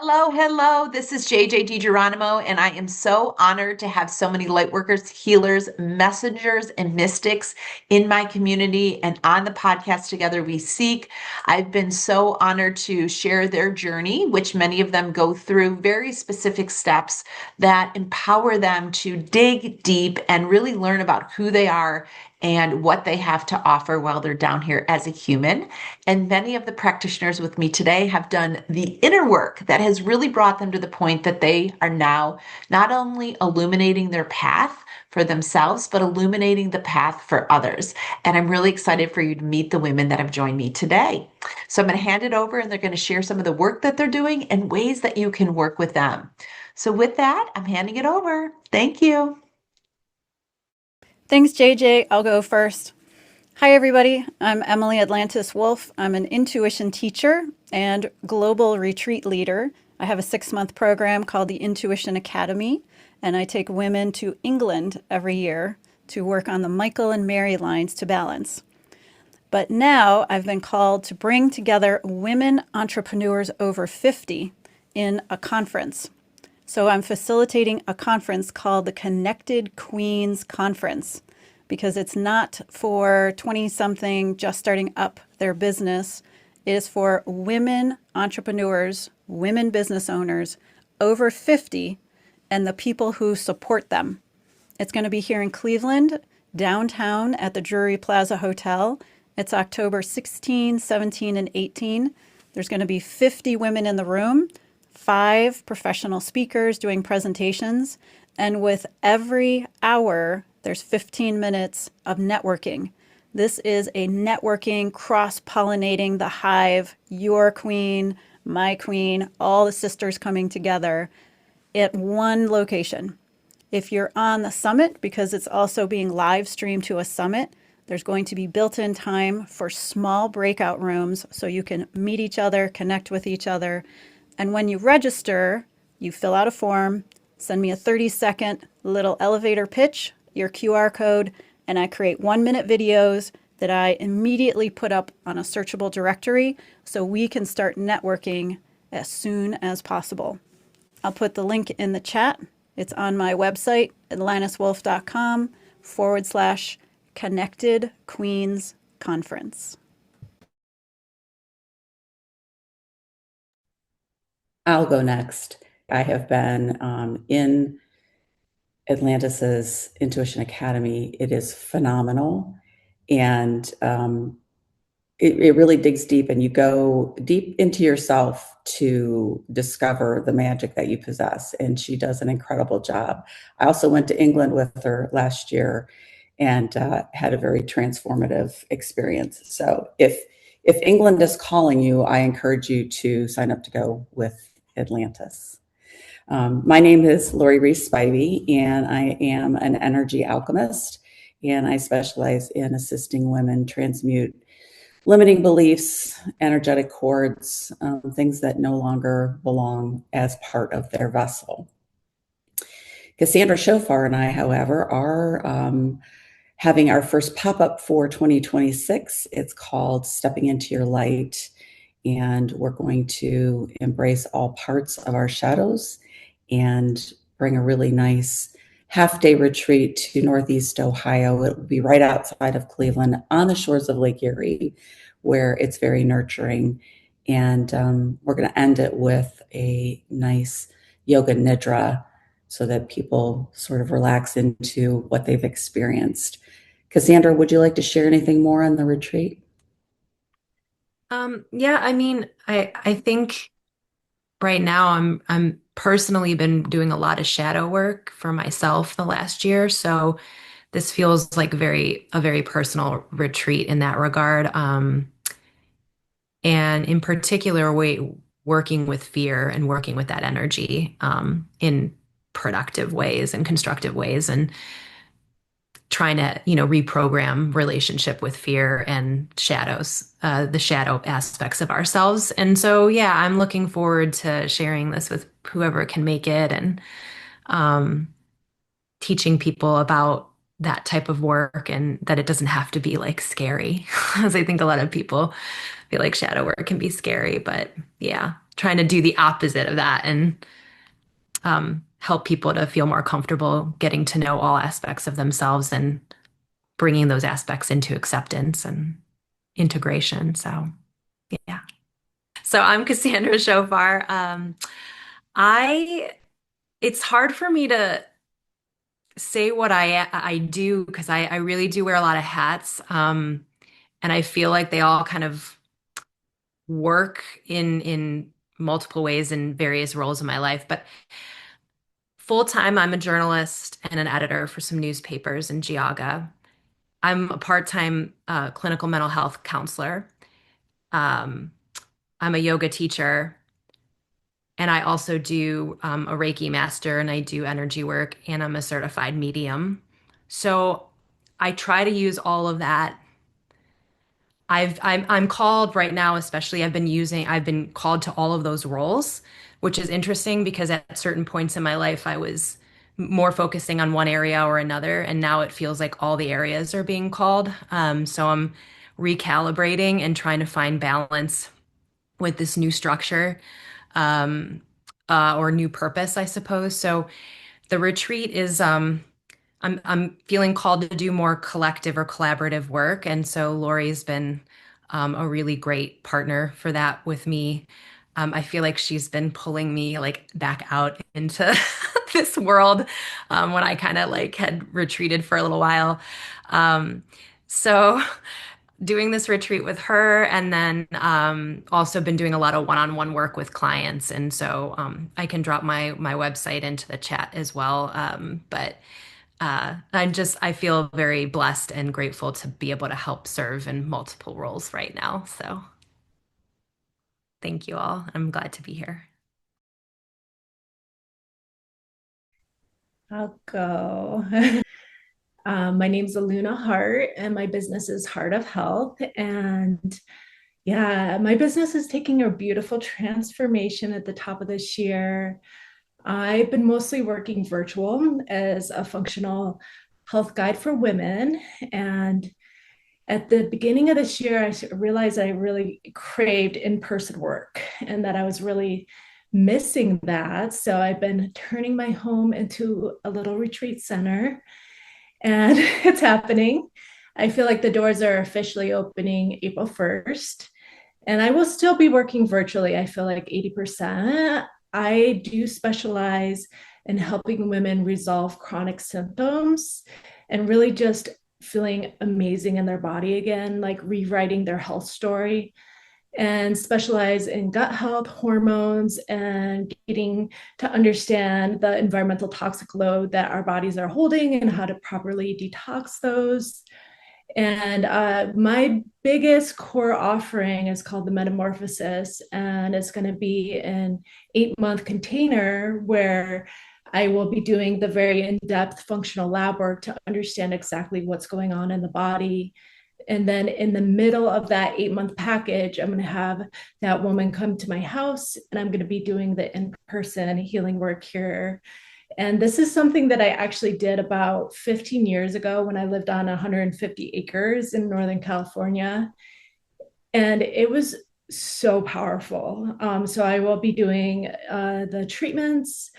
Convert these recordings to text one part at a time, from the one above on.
Hello, hello. This is JJ DiGeronimo, and I am so honored to have so many lightworkers, healers, messengers, and mystics in my community and on the podcast Together We Seek. I've been so honored to share their journey, which many of them go through very specific steps that empower them to dig deep and really learn about who they are and what they have to offer while they're down here as a human. And many of the practitioners with me today have done the inner work that has really brought them to the point that they are now not only illuminating their path for themselves, but illuminating the path for others. And I'm really excited for you to meet the women that have joined me today. So I'm going to hand it over and they're going to share some of the work that they're doing and ways that you can work with them. So with that, I'm handing it over. Thank you. Thanks, JJ. I'll go first. Hi, everybody. I'm Emily Atlantis Wolf. I'm an intuition teacher and global retreat leader. I have a 6-month program called the Intuition Academy, and I take women to England every year to work on the Michael and Mary lines to balance. But now I've been called to bring together women entrepreneurs over 50 in a conference. So I'm facilitating a conference called the Connected Queens Conference, because it's not for 20-something just starting up their business. It is for women entrepreneurs, women business owners over 50, and the people who support them. It's going to be here in Cleveland, downtown at the Drury Plaza Hotel. It's October 16, 17, and 18. There's going to be 50 women in the room, 5 professional speakers doing presentations, and with every hour, there's 15 minutes of networking. This is a networking, cross-pollinating the hive, your queen, my queen, all the sisters coming together at one location. If you're on the summit, because it's also being live streamed to a summit, there's going to be built-in time for small breakout rooms so you can meet each other, connect with each other. And when you register, you fill out a form, send me a 30-second little elevator pitch, your QR code, and I create 1-minute videos that I immediately put up on a searchable directory so we can start networking as soon as possible. I'll put the link in the chat. It's on my website, atlantiswolf.com/Connected Queens Conference. I'll go next. I have been in Atlantis's Intuition Academy. It is phenomenal, and it really digs deep, and you go deep into yourself to discover the magic that you possess, and she does an incredible job. I also went to England with her last year and had a very transformative experience. So if England is calling you, I encourage you to sign up to go with Atlantis. My name is Lori Reese Spivey, and I am an energy alchemist, and I specialize in assisting women transmute limiting beliefs, energetic cords, things that no longer belong as part of their vessel. Cassandra Shofar and I, however, are having our first pop-up for 2026. It's called Stepping into Your Light, and we're going to embrace all parts of our shadows and bring a really nice half-day retreat to Northeast Ohio. It will be right outside of Cleveland on the shores of Lake Erie, where it's very nurturing. And we're going to end it with a nice yoga nidra so that people sort of relax into what they've experienced. Cassandra, would you like to share anything more on the retreat? Yeah, I mean, I think right now I'm personally been doing a lot of shadow work for myself the last year, so this feels like a very personal retreat in that regard. And in particular, working with fear and working with that energy in productive ways and constructive ways, and trying to, reprogram relationship with fear and shadows, the shadow aspects of ourselves. And so, yeah, I'm looking forward to sharing this with whoever can make it, and teaching people about that type of work, and that it doesn't have to be like scary, as I think a lot of people feel like shadow work can be scary. But yeah, trying to do the opposite of that and help people to feel more comfortable getting to know all aspects of themselves and bringing those aspects into acceptance and integration. So, yeah. So I'm Cassandra Shofar. I it's hard for me to say what I do because I really do wear a lot of hats. And I feel like they all kind of work in multiple ways in various roles in my life. But full time, I'm a journalist and an editor for some newspapers in Geauga. I'm a part-time clinical mental health counselor. Um, I'm a yoga teacher, and I also do a Reiki master, and I do energy work, and I'm a certified medium. So I try to use all of that. I'm called right now, especially I've been called to all of those roles, which is interesting because at certain points in my life I was more focusing on one area or another, and now it feels like all the areas are being called. So I'm recalibrating and trying to find balance with this new structure, um, or new purpose, I suppose. So the retreat is I'm feeling called to do more collective or collaborative work, and so Lori's been a really great partner for that with me. I feel like she's been pulling me like back out into this world when I kind of like had retreated for a little while. So doing this retreat with her, and then also been doing a lot of one-on-one work with clients, and so I can drop my website into the chat as well. But I feel very blessed and grateful to be able to help serve in multiple roles right now. So thank you all. I'm glad to be here. I'll go. My name's Aluna Hart, and my business is Heart of Health. And yeah, my business is taking a beautiful transformation at the top of this year. I've been mostly working virtual as a functional health guide for women. And at the beginning of this year, I realized I really craved in-person work and that I was really missing that. So I've been turning my home into a little retreat center, and it's happening. I feel like the doors are officially opening April 1st, and I will still be working virtually. I feel like 80%. I do specialize in helping women resolve chronic symptoms and really just feeling amazing in their body again, like rewriting their health story, and specialize in gut health, hormones, and getting to understand the environmental toxic load that our bodies are holding and how to properly detox those. And my biggest core offering is called the Metamorphosis, and it's going to be an 8-month container where I will be doing the very in-depth functional lab work to understand exactly what's going on in the body. And then in the middle of that 8-month package, I'm going to have that woman come to my house, and I'm going to be doing the in-person healing work here. And this is something that I actually did about 15 years ago when I lived on 150 acres in Northern California. And it was so powerful. So I will be doing the treatments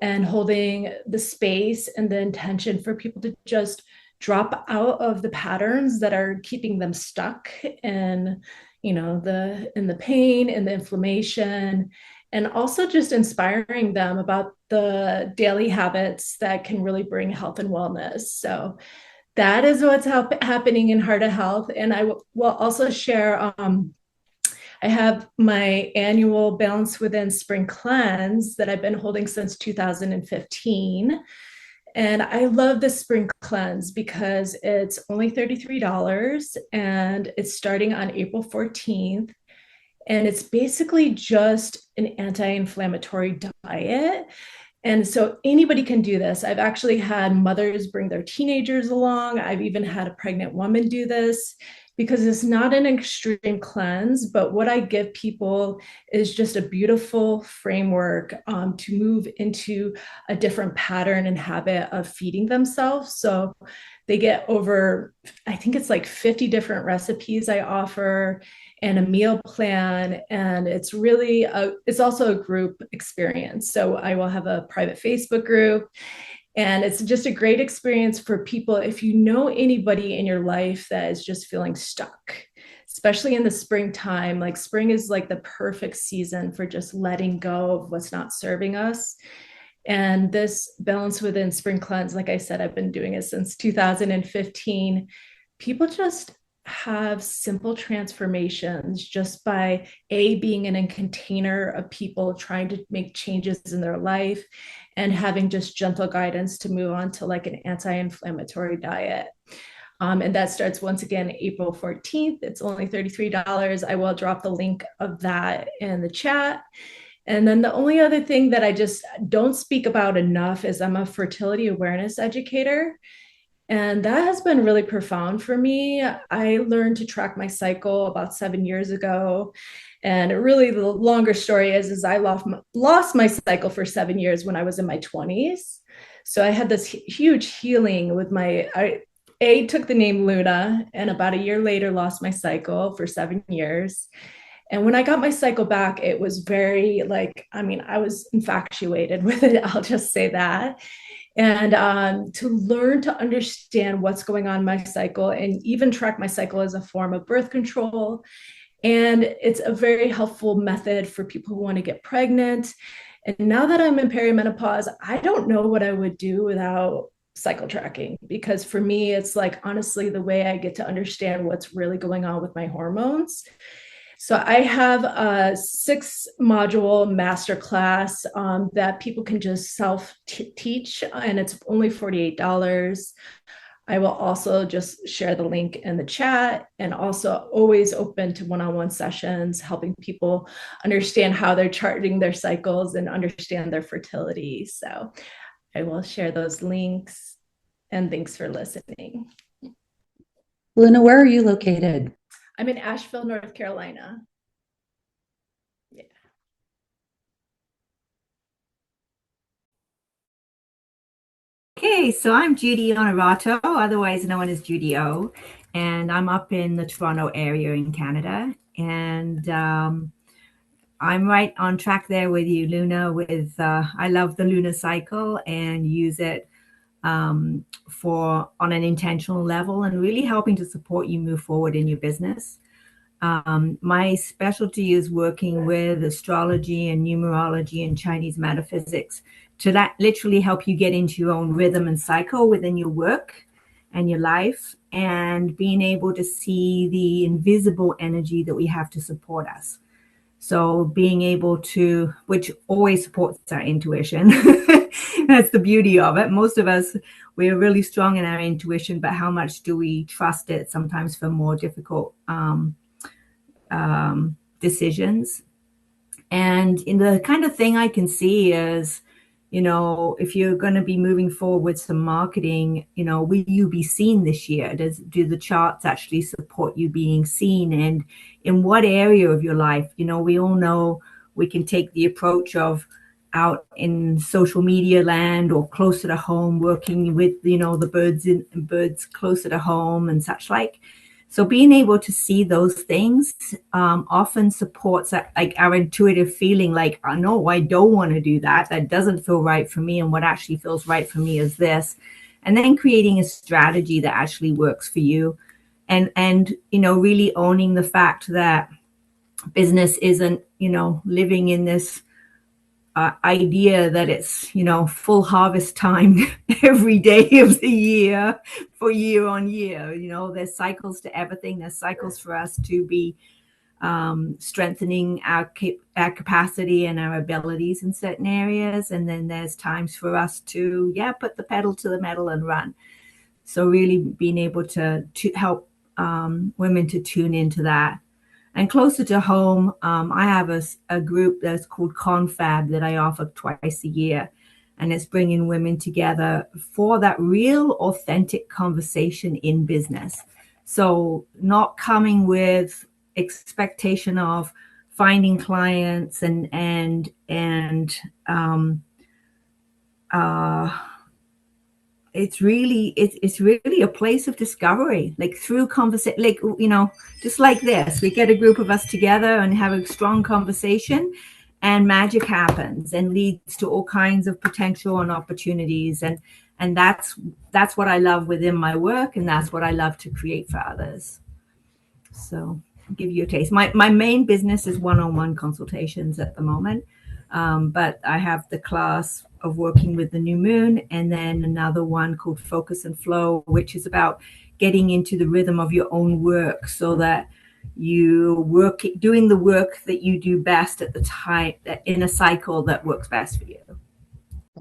and holding the space and the intention for people to just drop out of the patterns that are keeping them stuck in, the pain and the inflammation, and also just inspiring them about the daily habits that can really bring health and wellness. So that is what's happening in Heart of Health. And I will also share, I have my annual Balance Within Spring Cleanse that I've been holding since 2015. And I love the spring cleanse because it's only $33 and it's starting on April 14th. And it's basically just an anti-inflammatory diet. And so anybody can do this. I've actually had mothers bring their teenagers along. I've even had a pregnant woman do this because it's not an extreme cleanse, but what I give people is just a beautiful framework to move into a different pattern and habit of feeding themselves. So They get over, I think it's like 50 different recipes I offer and a meal plan. And it's really, it's also a group experience. So I will have a private Facebook group. And it's just a great experience for people. If you know anybody in your life that is just feeling stuck, especially in the springtime, like spring is like the perfect season for just letting go of what's not serving us. And this Balance Within Spring Cleanse, like I said, I've been doing it since 2015. People just have simple transformations just by being in a container of people trying to make changes in their life and having just gentle guidance to move on to like an anti-inflammatory diet. And that starts once again April 14th. It's only $33. I will drop the link of that in the chat. And then the only other thing that I just don't speak about enough is I'm a fertility awareness educator. And that has been really profound for me. I learned to track my cycle about 7 years ago. And really, the longer story is I lost my cycle for 7 years when I was in my 20s. So I had this huge healing with I took the name Luna, and about a year later, lost my cycle for 7 years. And when I got my cycle back, it was very like, I mean, I was infatuated with it. I'll just say that. And to learn to understand what's going on in my cycle and even track my cycle as a form of birth control. And it's a very helpful method for people who want to get pregnant. And now that I'm in perimenopause, I don't know what I would do without cycle tracking, because for me, it's like honestly the way I get to understand what's really going on with my hormones. So I have a 6-module masterclass that people can just self-teach, and it's only $48. I will also just share the link in the chat, and also always open to one-on-one sessions, helping people understand how they're charting their cycles and understand their fertility. So I will share those links, and thanks for listening. Luna, where are you located? I'm in Asheville, North Carolina. Yeah. Okay, so I'm Judy Honorato, otherwise known as Judy O, and I'm up in the Toronto area in Canada. And I'm right on track there with you, Luna, with I love the lunar cycle and use it for on an intentional level and really helping to support you move forward in your business. My specialty is working with astrology and numerology and Chinese metaphysics to that literally help you get into your own rhythm and cycle within your work and your life, and being able to see the invisible energy that we have to support us. So being able to, which always supports our intuition. That's the beauty of it. Most of us, we're really strong in our intuition, but how much do we trust it sometimes for more difficult decisions? And in the kind of thing I can see is, you know, if you're going to be moving forward with some marketing, you know, will you be seen this year? Do the charts actually support you being seen? And in what area of your life? You know, we all know we can take the approach of out in social media land or closer to home, working with, you know, the birds closer to home and such like. So being able to see those things often supports like our intuitive feeling, like, oh, no, I don't want to do that. That doesn't feel right for me. And what actually feels right for me is this. And then creating a strategy that actually works for you. And you know, really owning the fact that business isn't, you know, living in this idea that it's, you know, full harvest time every day of the year for year on year. You know, there's cycles to everything. There's cycles for us to be strengthening our capacity and our abilities in certain areas. And then there's times for us to, put the pedal to the metal and run. So really being able to help women to tune into that. And closer to home, I have a group that's called Confab that I offer twice a year. And it's bringing women together for that real authentic conversation in business. So not coming with expectation of finding clients and it's really a place of discovery, like through conversation, like, you know, just like this, we get a group of us together and have a strong conversation, and magic happens and leads to all kinds of potential and opportunities, and that's what I love within my work, and that's what I love to create for others. So I'll give you a taste. My main business is one-on-one consultations at the moment, but I have the class of working with the new moon, and then another one called Focus and Flow, which is about getting into the rhythm of your own work so that you doing the work that you do best at the time in a cycle that works best for you.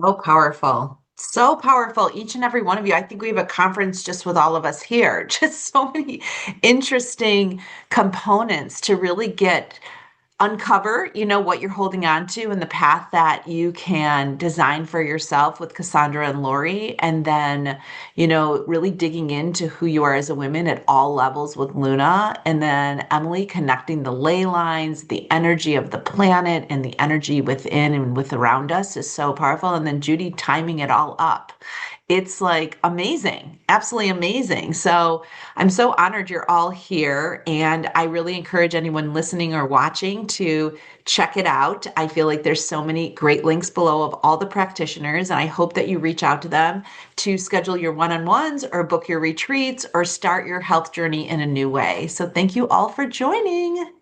So powerful. So powerful. Each and every one of you. I think we have a conference just with all of us here. Just so many interesting components to really uncover, what you're holding on to and the path that you can design for yourself with Cassandra and Lori. And then, really digging into who you are as a woman at all levels with Luna. And then Emily connecting the ley lines, the energy of the planet and the energy within and with around us is so powerful. And then Judy timing it all up. It's like amazing, absolutely amazing. So I'm so honored you're all here. And I really encourage anyone listening or watching to check it out. I feel like there's so many great links below of all the practitioners. And I hope that you reach out to them to schedule your one-on-ones or book your retreats or start your health journey in a new way. So thank you all for joining.